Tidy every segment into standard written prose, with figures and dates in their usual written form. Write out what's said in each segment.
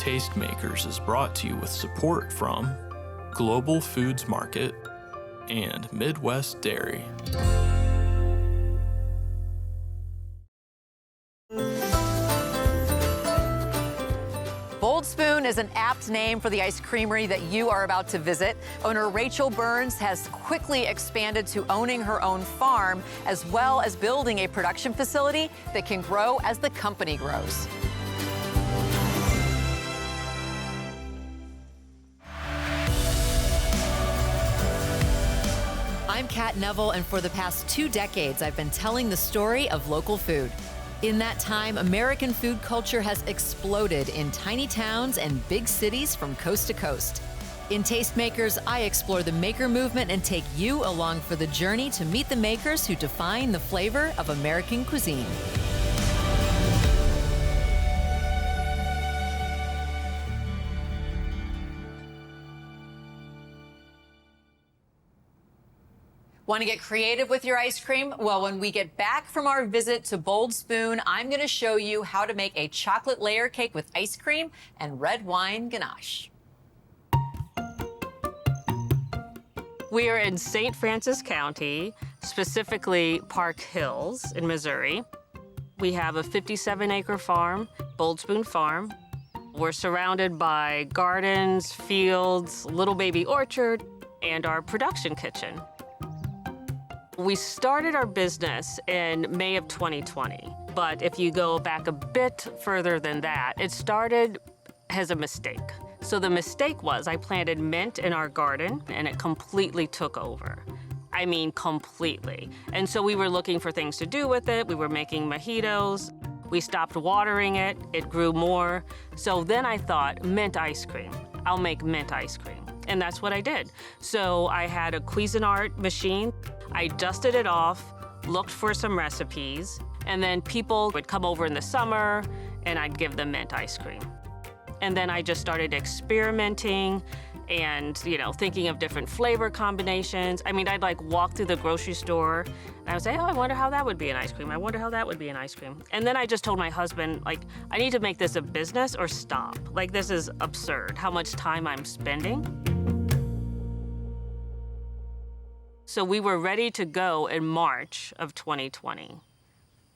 Tastemakers is brought to you with support from Global Foods Market and Midwest Dairy. Bold Spoon is an apt name for the ice creamery that you are about to visit. Owner Rachel Burns has quickly expanded to owning her own farm, as well as building a production facility that can grow as the company grows. I'm Kat Neville, and for the past 2 decades, I've been telling the story of local food. In that time, American food culture has exploded in tiny towns and big cities from coast to coast. In Tastemakers, I explore the maker movement and take you along for the journey to meet the makers who define the flavor of American cuisine. Want to get creative with your ice cream? Well, when we get back from our visit to Bold Spoon, I'm going to show you how to make a chocolate layer cake with ice cream and red wine ganache. We are in St. Francis County, specifically Park Hills in Missouri. We have a 57-acre farm, Bold Spoon Farm. We're surrounded by gardens, fields, little baby orchard, and our production kitchen. We started our business in May of 2020, but if you go back a bit further than that, it started as a mistake. So the mistake was I planted mint in our garden and it completely took over. I mean, completely. And so we were looking for things to do with it. We were making mojitos. We stopped watering it. It grew more. So then I thought, mint ice cream. I'll make mint ice cream. And that's what I did. So I had a Cuisinart machine. I dusted it off, looked for some recipes, and then people would come over in the summer and I'd give them mint ice cream. And then I just started experimenting and, thinking of different flavor combinations. I mean, I'd like walk through the grocery store and I would say, oh, I wonder how that would be an ice cream. I wonder how that would be an ice cream. And then I just told my husband, I need to make this a business or stop. This is absurd, how much time I'm spending. So we were ready to go in March of 2020,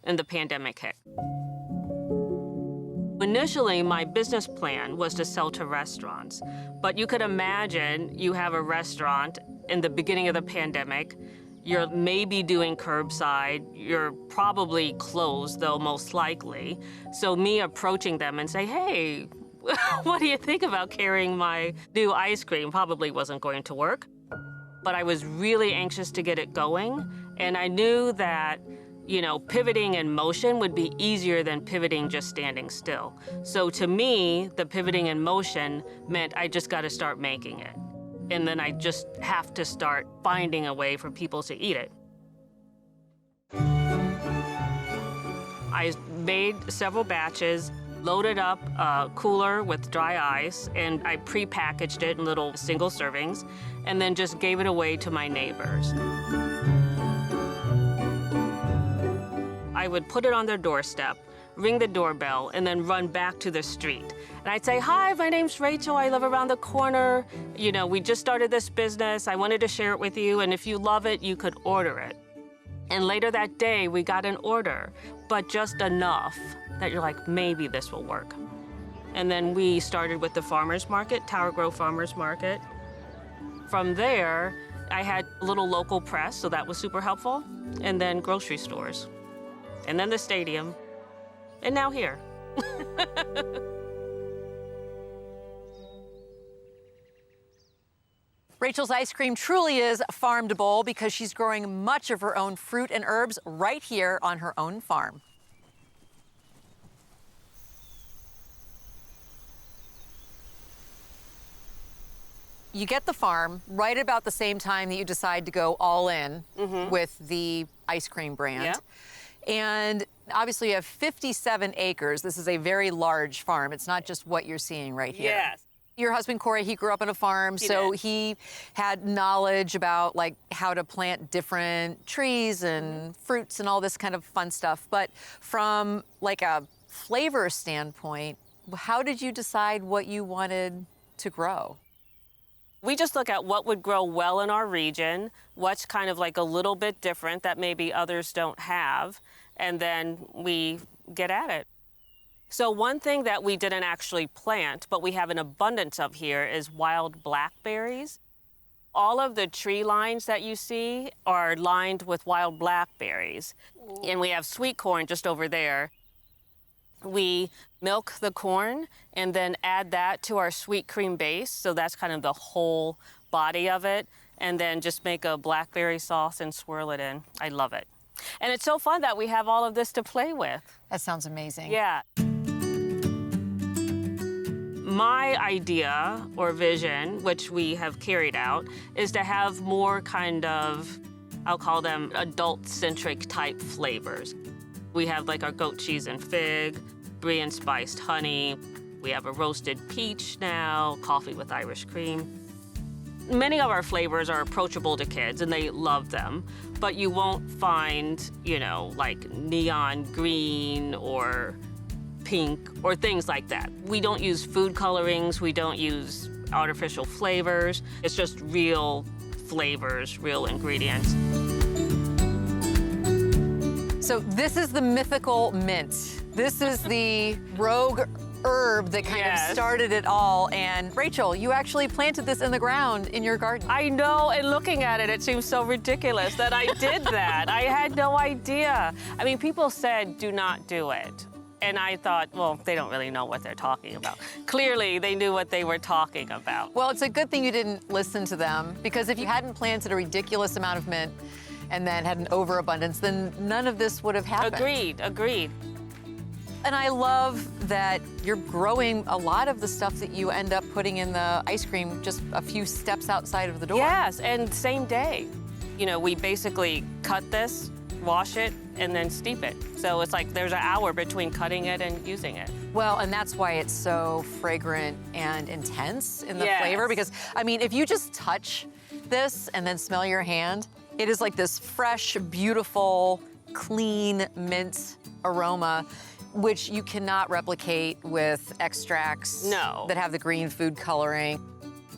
and the pandemic hit. Initially, my business plan was to sell to restaurants, but you could imagine you have a restaurant in the beginning of the pandemic, you're maybe doing curbside, you're probably closed, though most likely. So me approaching them and say, hey, what do you think about carrying my new ice cream? Probably wasn't going to work. But I was really anxious to get it going, and I knew that, pivoting in motion would be easier than pivoting just standing still. So to me, the pivoting in motion meant I just got to start making it. And then I just have to start finding a way for people to eat it. I made several batches, loaded up a cooler with dry ice, and I pre-packaged it in little single servings, and then just gave it away to my neighbors. I would put it on their doorstep, ring the doorbell, and then run back to the street. And I'd say, hi, my name's Rachel, I live around the corner. We just started this business, I wanted to share it with you, and if you love it, you could order it. And later that day, we got an order, but just enough that you're like, maybe this will work. And then we started with the farmer's market, Tower Grove Farmer's Market. From there, I had a little local press, so that was super helpful, and then grocery stores, and then the stadium, and now here. Rachel's ice cream truly is farm to bowl because she's growing much of her own fruit and herbs right here on her own farm. You get the farm right about the same time that you decide to go all in with the ice cream brand. Yeah. And obviously you have 57 acres. This is a very large farm. It's not just what you're seeing right here. Yes. Your husband, Corey, he grew up on a farm, he had knowledge about how to plant different trees and fruits and all this kind of fun stuff. But from a flavor standpoint, How did you decide what you wanted to grow? We just look at what would grow well in our region, what's kind of like a little bit different that maybe others don't have, and then we get at it. So one thing that we didn't actually plant, but we have an abundance of here, is wild blackberries. All of the tree lines that you see are lined with wild blackberries. And we have sweet corn just over there. We milk the corn and then add that to our sweet cream base. So that's kind of the whole body of it. And then just make a blackberry sauce and swirl it in. I love it. And it's so fun that we have all of this to play with. That sounds amazing. Yeah. My idea or vision, which we have carried out, is to have more kind of, I'll call them adult-centric type flavors. We have like our goat cheese and fig, brie and spiced honey. We have a roasted peach now, coffee with Irish cream. Many of our flavors are approachable to kids and they love them, but you won't find, you know, like neon green or pink or things like that. We don't use food colorings, we don't use artificial flavors. It's just real flavors, real ingredients. So this is the mythical mint. This is the rogue herb that kind of started it all. And Rachel, you actually planted this in the ground in your garden. I know, and looking at it, it seems so ridiculous that I did that. I had no idea. I mean, people said, do not do it. And I thought, well, they don't really know what they're talking about. Clearly, they knew what they were talking about. Well, it's a good thing you didn't listen to them, because if you hadn't planted a ridiculous amount of mint and then had an overabundance, then none of this would have happened. Agreed, agreed. And I love that you're growing a lot of the stuff that you end up putting in the ice cream just a few steps outside of the door. Yes, and same day. You know, we basically cut this, wash it, and then steep it. So it's like there's an hour between cutting it and using it. Well, and that's why it's so fragrant and intense in the flavor, because, I mean, if you just touch this and then smell your hand, it is like this fresh, beautiful, clean mint aroma, which you cannot replicate with extracts that have the green food coloring.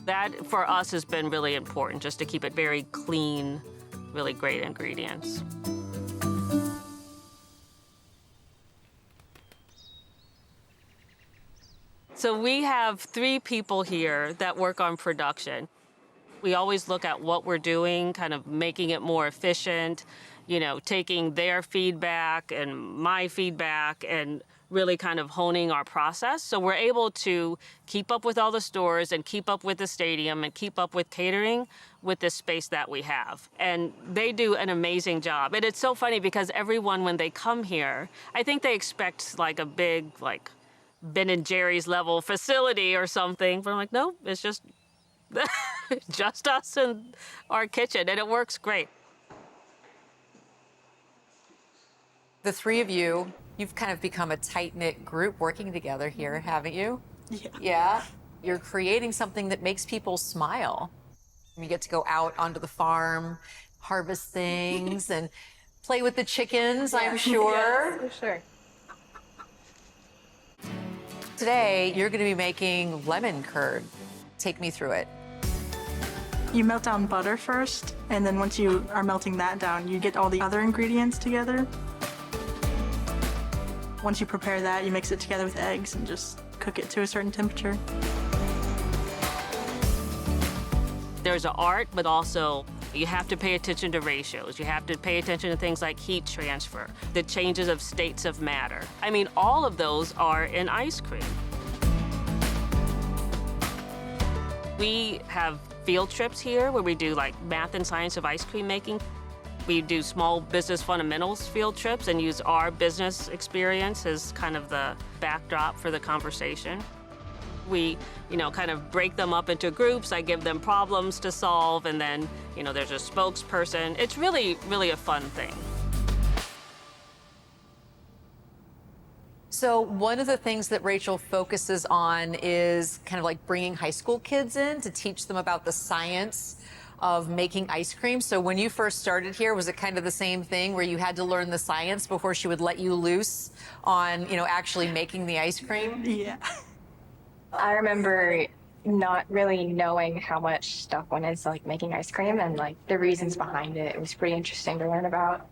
That, for us, has been really important, just to keep it very clean, really great ingredients. So we have 3 people here that work on production. We always look at what we're doing, kind of making it more efficient, you know, taking their feedback and my feedback and really kind of honing our process. So we're able to keep up with all the stores and keep up with the stadium and keep up with catering with the space that we have. And they do an amazing job. And it's so funny because everyone, when they come here, I think they expect like a big, like, Ben and Jerry's level facility or something. But I'm like, no, it's just just us and our kitchen, and it works great. The 3 of you, you've kind of become a tight-knit group working together here, haven't you? Yeah. Yeah? You're creating something that makes people smile. You get to go out onto the farm, harvest things, and play with the chickens, I'm sure. Yeah, for sure. Today, you're going to be making lemon curd. Take me through it. You melt down butter first, and then once you are melting that down, you get all the other ingredients together. Once you prepare that, you mix it together with eggs and just cook it to a certain temperature. There's an art, but also you have to pay attention to ratios. You have to pay attention to things like heat transfer, the changes of states of matter. I mean, all of those are in ice cream. We have field trips here where we do like math and science of ice cream making. We do small business fundamentals field trips and use our business experience as kind of the backdrop for the conversation. We, you know, kind of break them up into groups. I give them problems to solve, and then, you know, there's a spokesperson. It's really, really a fun thing. So one of the things that Rachel focuses on is kind of like bringing high school kids in to teach them about the science of making ice cream. So when you first started here, was it kind of the same thing where you had to learn the science before she would let you loose on, actually making the ice cream? Yeah. I remember not really knowing how much stuff went into like making ice cream and like the reasons behind it. It was pretty interesting to learn about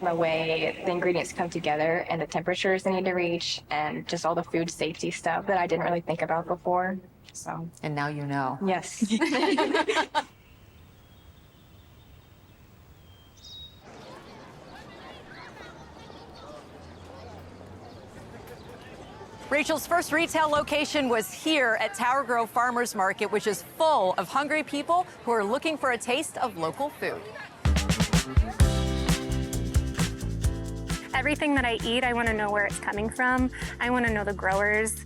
the way the ingredients come together and the temperatures they need to reach and just all the food safety stuff that I didn't really think about before. So, And now you know. yes. Rachel's first retail location was here at Tower Grove Farmers Market, which is full of hungry people who are looking for a taste of local food. Everything that I eat, I want to know where it's coming from. I want to know the growers.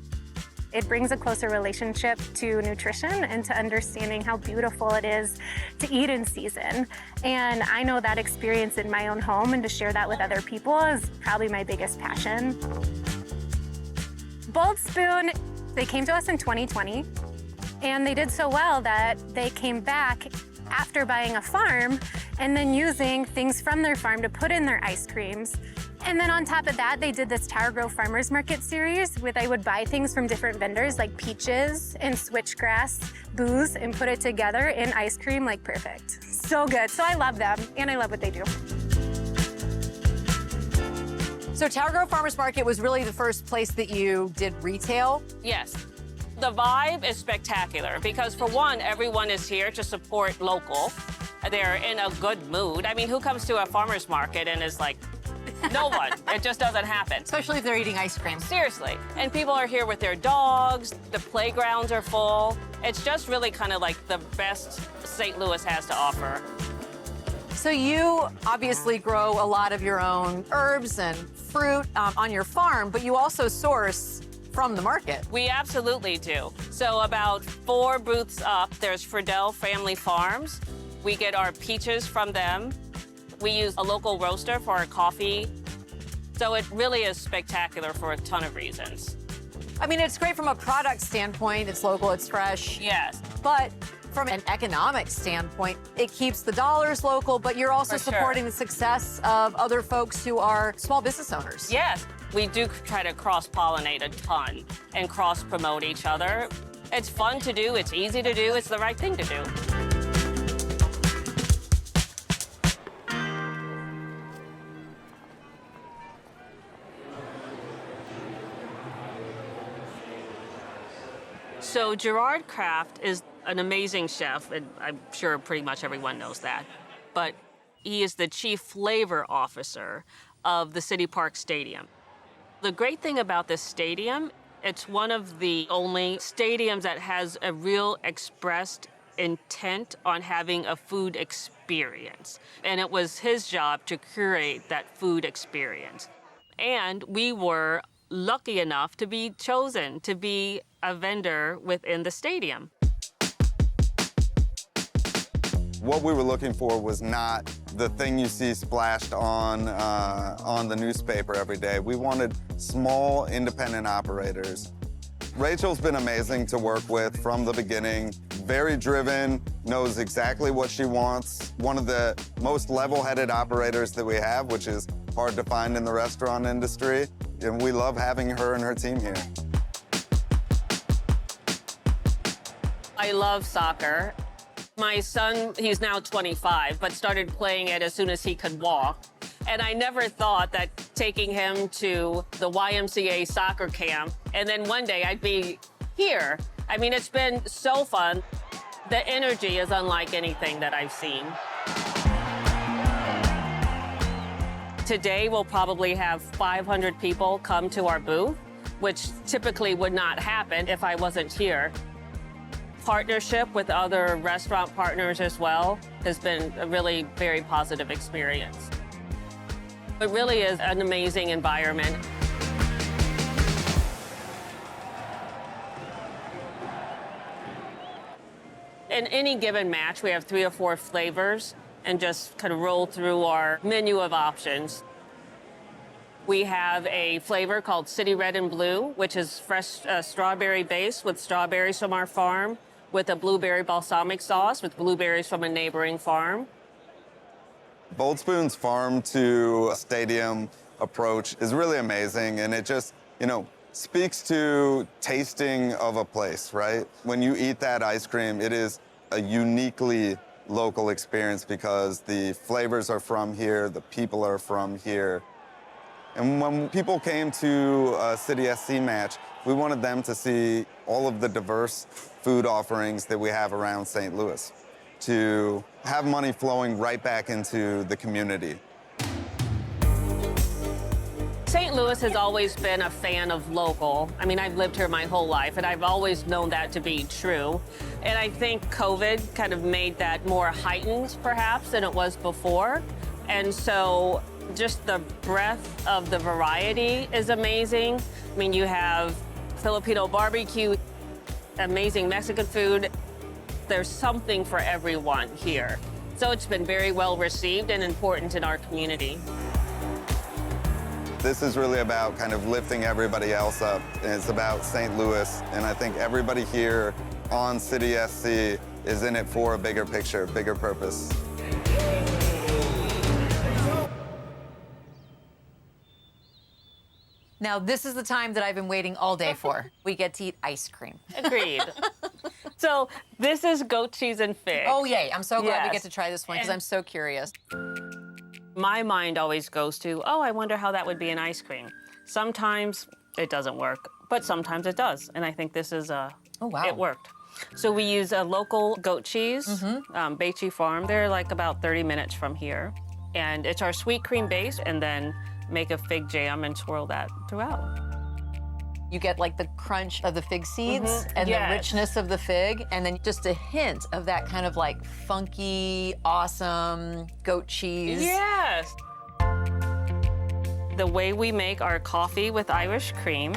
It brings a closer relationship to nutrition and to understanding how beautiful it is to eat in season. And I know that experience in my own home, and to share that with other people is probably my biggest passion. Bold Spoon, they came to us in 2020, and they did so well that they came back after buying a farm and then using things from their farm to put in their ice creams. And then on top of that, they did this Tower Grove Farmers Market series where they would buy things from different vendors like peaches and switchgrass, booze, and put it together in ice cream like perfect. So good. So I love them, and I love what they do. So Tower Grove Farmers Market was really the first place that you did retail. Yes. The vibe is spectacular because, for one, everyone is here to support local. They're in a good mood. I mean, who comes to a farmer's market and is like, no one. It just doesn't happen. Especially if they're eating ice cream. Seriously. And people are here with their dogs. The playgrounds are full. It's just really kind of like the best St. Louis has to offer. So you obviously grow a lot of your own herbs and fruit on your farm, but you also source from the market. We absolutely do. So about 4 booths up, there's Friedel Family Farms. We get our peaches from them. We use a local roaster for our coffee. So it really is spectacular for a ton of reasons. I mean, it's great from a product standpoint. It's local, it's fresh. Yes. But from an economic standpoint, it keeps the dollars local, but you're also For sure. supporting the success of other folks who are small business owners. Yes, we do try to cross-pollinate a ton and cross-promote each other. It's fun to do, it's easy to do, it's the right thing to do. So Gerard Kraft is an amazing chef, and I'm sure pretty much everyone knows that. But he is the chief flavor officer of the City Park Stadium. The great thing about this stadium, it's one of the only stadiums that has a real expressed intent on having a food experience. And it was his job to curate that food experience. And we were lucky enough to be chosen to be a vendor within the stadium. What we were looking for was not the thing you see splashed on the newspaper every day. We wanted small, independent operators. Rachel's been amazing to work with from the beginning. Very driven, knows exactly what she wants. One of the most level-headed operators that we have, which is hard to find in the restaurant industry. And we love having her and her team here. I love soccer. My son, he's now 25, but started playing it as soon as he could walk. And I never thought that taking him to the YMCA soccer camp, and then one day I'd be here. I mean, it's been so fun. The energy is unlike anything that I've seen. Today, we'll probably have 500 people come to our booth, which typically would not happen if I wasn't here. Partnership with other restaurant partners as well has been a really very positive experience. It really is an amazing environment. In any given match, we have 3 or 4 flavors and just kind of roll through our menu of options. We have a flavor called City Red and Blue, which is fresh strawberry base with strawberries from our farm. with a blueberry balsamic sauce with blueberries from a neighboring farm. Bold Spoon's farm to stadium approach is really amazing, and it just, speaks to tasting of a place, right? When you eat that ice cream, it is a uniquely local experience because the flavors are from here, the people are from here. And when people came to a City SC match, we wanted them to see all of the diverse food offerings that we have around St. Louis, to have money flowing right back into the community. St. Louis has always been a fan of local. I mean, I've lived here my whole life, and I've always known that to be true. And I think COVID kind of made that more heightened, perhaps, than it was before. And so just the breadth of the variety is amazing. I mean, you have Filipino barbecue, amazing Mexican food. There's something for everyone here. So it's been very well received and important in our community. This is really about kind of lifting everybody else up, and it's about St. Louis, and I think everybody here on City SC is in it for a bigger picture, bigger purpose. Now, this is the time that I've been waiting all day for. We get to eat ice cream. Agreed. So this is goat cheese and fig. Oh, yay. I'm so glad we Yes. get to try this one because I'm so curious. My mind always goes to, oh, I wonder how that would be in ice cream. Sometimes it doesn't work, but sometimes it does. And I think this is Oh, wow. it worked. So we use a local goat cheese, Beachy Farm. They're like about 30 minutes from here. And it's our sweet cream base, and then make a fig jam and swirl that throughout. You get like the crunch of the fig seeds and Yes. the richness of the fig, and then just a hint of that kind of like funky, awesome goat cheese. Yes. The way we make our coffee with Irish cream,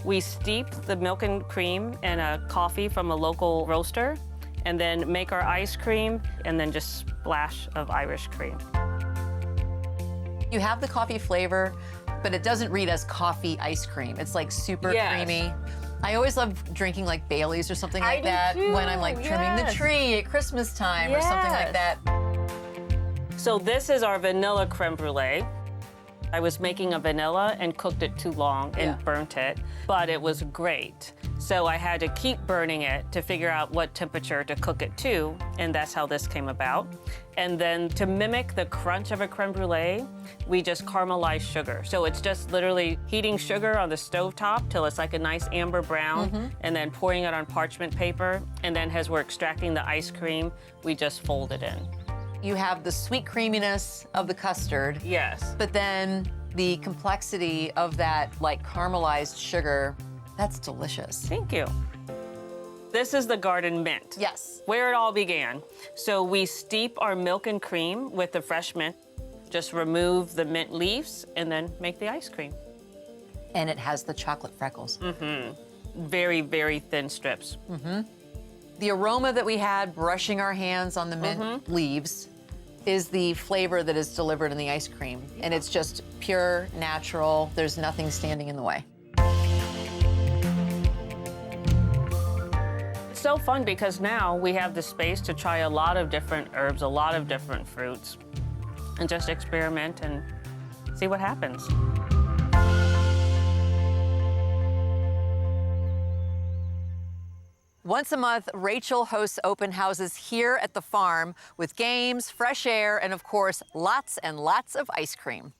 we steep the milk and cream in a coffee from a local roaster, and then make our ice cream, and then just splash of Irish cream. You have the coffee flavor, but it doesn't read as coffee ice cream. It's like super Yes. creamy. I always love drinking like Baileys or something I like do that too, when I'm like trimming the yes. tree at Christmas time or something like Yes. that. So this is our vanilla creme brulee. I was making a vanilla and cooked it too long and Yeah. burnt it, but it was great. So I had to keep burning it to figure out what temperature to cook it to, and that's how this came about. And then to mimic the crunch of a creme brulee, we just caramelize sugar. So it's just literally heating sugar on the stovetop till it's like a nice amber brown, and then pouring it on parchment paper. And then as we're extracting the ice cream, we just fold it in. You have the sweet creaminess of the custard, Yes. but then the complexity of that like caramelized sugar, that's delicious. Thank you. This is the garden mint. Yes. Where it all began. So we steep our milk and cream with the fresh mint, just remove the mint leaves, and then make the ice cream. And it has the chocolate freckles. Very, very thin strips. The aroma that we had brushing our hands on the mint leaves is the flavor that is delivered in the ice cream. And it's just pure, natural. There's nothing standing in the way. It's so fun because now we have the space to try a lot of different herbs, a lot of different fruits, and just experiment and see what happens. Once a month, Rachel hosts open houses here at the farm with games, fresh air, and of course, lots and lots of ice cream.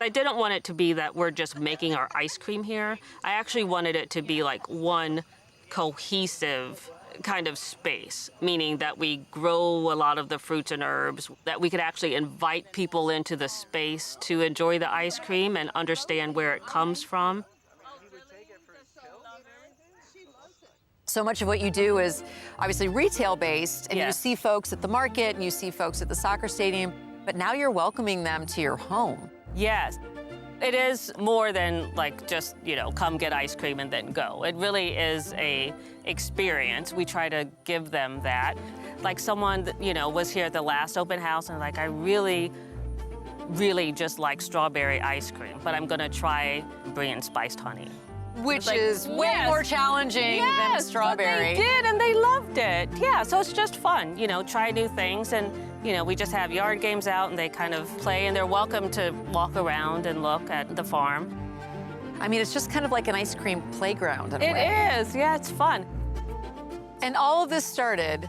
I didn't want it to be that we're just making our ice cream here. I actually wanted it to be like one cohesive kind of space, meaning that we grow a lot of the fruits and herbs, that we could actually invite people into the space to enjoy the ice cream and understand where it comes from. So much of what you do is obviously retail-based, and you Yes. see folks at the market, and you see folks at the soccer stadium, but now you're welcoming them to your home. Yes. It is more than like just, come get ice cream and then go. It really is a experience. We try to give them that. Like someone that, was here at the last open house and like, I really just like strawberry ice cream, but I'm gonna try bringing spiced honey. Which Like, is way yes. more challenging than Yes, strawberry. but they did, and they loved it. Yeah, so it's just fun, you know, try new things, and you know, we just have yard games out, and they kind of play, and they're welcome to walk around and look at the farm. I mean, it's just kind of like an ice cream playground in a It way. is, yeah, it's fun. And all of this started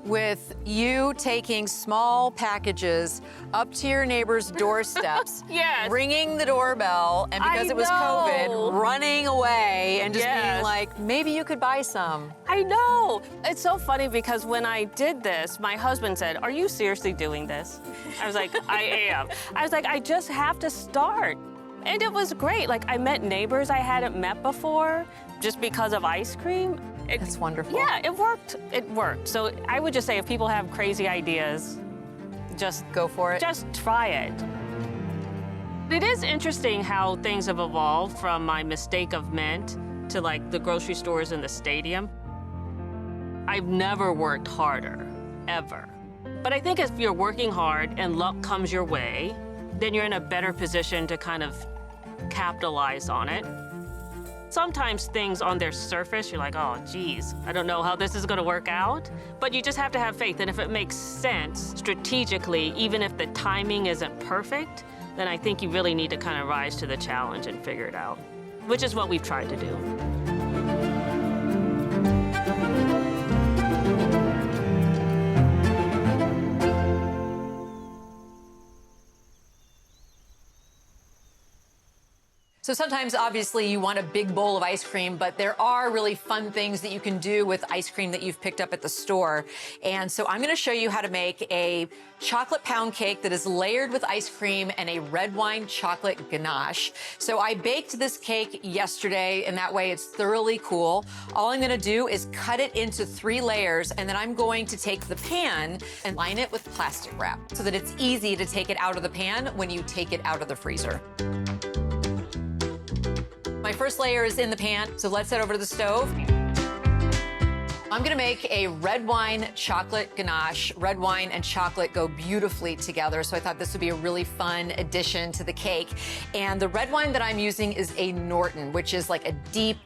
with you taking small packages up to your neighbor's doorsteps, Yes. ringing the doorbell, and because I it was know. COVID, running away and just being Yes. like, maybe you could buy some. I know. It's so funny because when I did this, my husband said, "Are you seriously doing this?" I was like, "I am." I was like, "I just have to start." And it was great. Like, I met neighbors I hadn't met before just because of ice cream. It's wonderful. Yeah, it worked. It worked. So I would just say if people have crazy ideas, just Go for it. just try it. It is interesting how things have evolved from my mistake of mint to like the grocery stores in the stadium. I've never worked harder, ever. But I think if you're working hard and luck comes your way, then you're in a better position to kind of capitalize on it. Sometimes things on their surface, you're like, oh, geez, I don't know how this is gonna work out. But you just have to have faith. And if it makes sense strategically, even if the timing isn't perfect, then I think you really need to kind of rise to the challenge and figure it out, which is what we've tried to do. So sometimes, obviously, you want a big bowl of ice cream, but there are really fun things that you can do with ice cream that you've picked up at the store. And so I'm gonna show you how to make a chocolate pound cake that is layered with ice cream and a red wine chocolate ganache. So I baked this cake yesterday, and that way it's thoroughly cool. All I'm gonna do is cut it into 3 layers, and then I'm going to take the pan and line it with plastic wrap so that it's easy to take it out of the pan when you take it out of the freezer. My first layer is in the pan, so let's head over to the stove. I'm gonna make a red wine chocolate ganache. Red wine and chocolate go beautifully together, so I thought this would be a really fun addition to the cake. And the red wine that I'm using is a Norton, which is like a deep,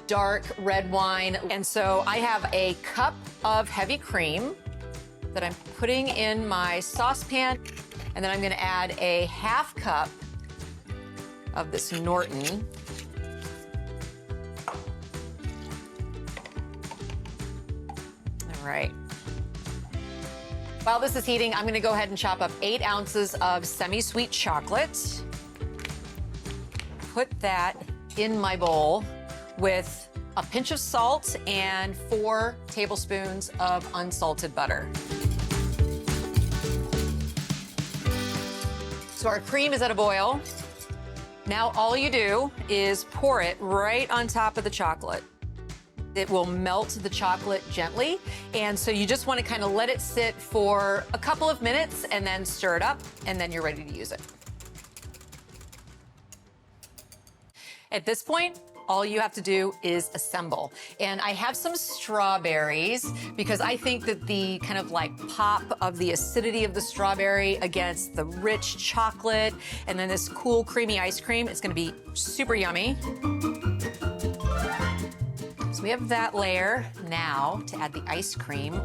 dark red wine. And so I have a cup of heavy cream that I'm putting in my saucepan, and then I'm gonna add a half cup of this Norton. All right. While this is heating, I'm gonna go ahead and chop up 8 ounces of semi-sweet chocolate. Put that in my bowl with a pinch of salt and 4 tablespoons of unsalted butter. So our cream is at a boil. Now all you do is pour it right on top of the chocolate. It will melt the chocolate gently, and so you just want to kind of let it sit for a couple of minutes and then stir it up, and then you're ready to use it. At this point, all you have to do is assemble. And I have some strawberries because I think that the kind of like pop of the acidity of the strawberry against the rich chocolate and then this cool creamy ice cream, it's gonna be super yummy. So we have that layer. Now to add the ice cream.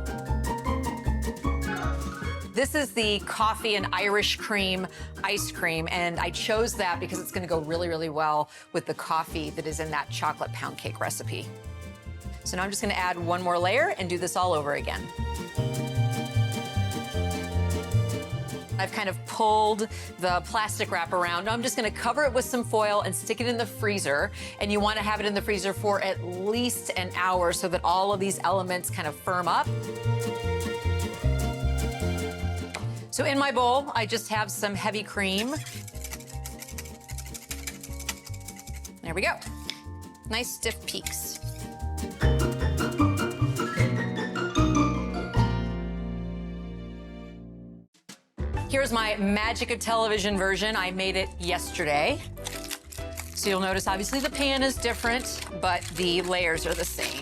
This is the coffee and Irish cream ice cream, and I chose that because it's gonna go really, really well with the coffee that is in that chocolate pound cake recipe. So now I'm just gonna add one more layer and do this all over again. I've kind of pulled the plastic wrap around. Now I'm just gonna cover it with some foil and stick it in the freezer. And you wanna have it in the freezer for at least an hour so that all of these elements kind of firm up. So in my bowl, I just have some heavy cream. There we go. Nice stiff peaks. Here's my magic of television version. I made it yesterday. So you'll notice obviously the pan is different, but the layers are the same.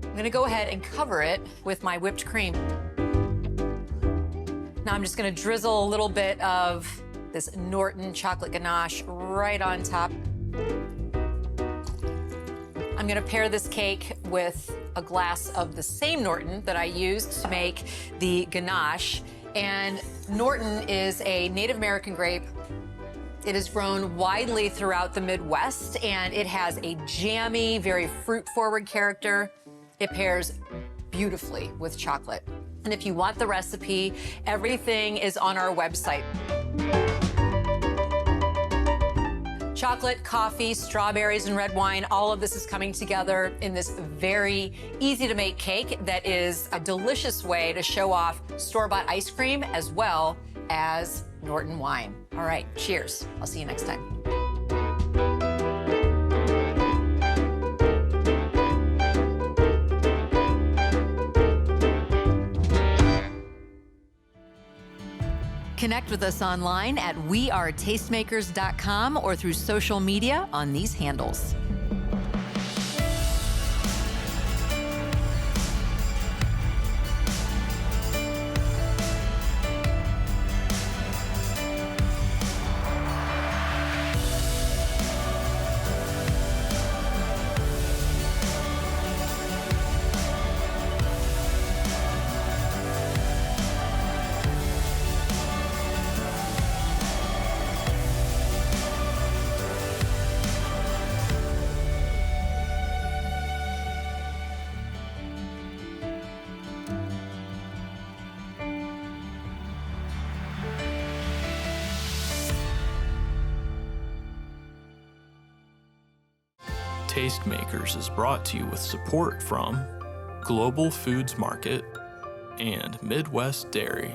I'm gonna go ahead and cover it with my whipped cream. Now I'm just gonna drizzle a little bit of this Norton chocolate ganache right on top. I'm gonna pair this cake with a glass of the same Norton that I used to make the ganache. And Norton is a Native American grape. It is grown widely throughout the Midwest, and it has a jammy, very fruit-forward character. It pairs beautifully with chocolate. And if you want the recipe, everything is on our website. Chocolate, coffee, strawberries, and red wine, all of this is coming together in this very easy-to-make cake that is a delicious way to show off store-bought ice cream as well as Norton wine. All right, cheers. I'll see you next time. Connect with us online at wearetastemakers.com or through social media on these handles. Tastemakers is brought to you with support from Global Foods Market and Midwest Dairy.